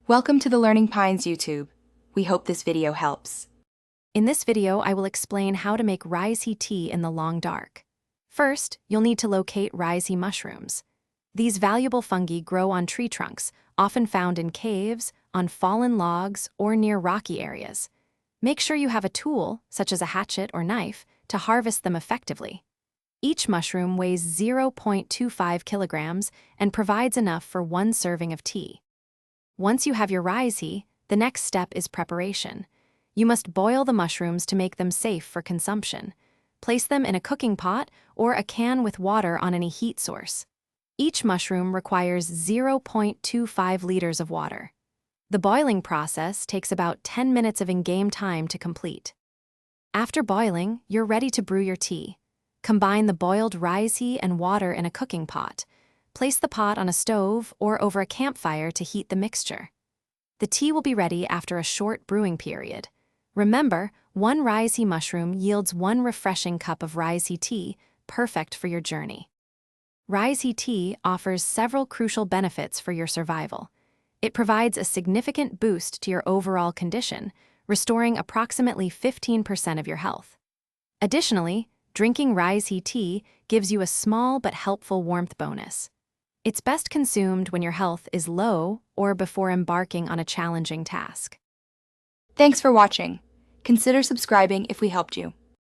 Welcome to the Learning Pines YouTube. We hope this video helps. In this video, I will explain how to make Reishi tea in the long dark. First, you'll need to locate Reishi mushrooms. These valuable fungi grow on tree trunks, often found in caves, on fallen logs, or near rocky areas. Make sure you have a tool, such as a hatchet or knife, to harvest them effectively. Each mushroom weighs 0.25 kilograms and provides enough for one serving of tea. Once you have your Reishi, the next step is preparation. You must boil the mushrooms to make them safe for consumption. Place them in a cooking pot or a can with water on any heat source. Each mushroom requires 0.25 liters of water. The boiling process takes about 10 minutes of in-game time to complete. After boiling, you're ready to brew your tea. Combine the boiled Reishi and water in a cooking pot. Place the pot on a stove or over a campfire to heat the mixture. The tea will be ready after a short brewing period. Remember, one Reishi mushroom yields one refreshing cup of Reishi tea, perfect for your journey. Reishi tea offers several crucial benefits for your survival. It provides a significant boost to your overall condition, restoring approximately 15% of your health. Additionally, drinking Reishi tea gives you a small but helpful warmth bonus. It's best consumed when your health is low or before embarking on a challenging task. Thanks for watching. Consider subscribing if we helped you.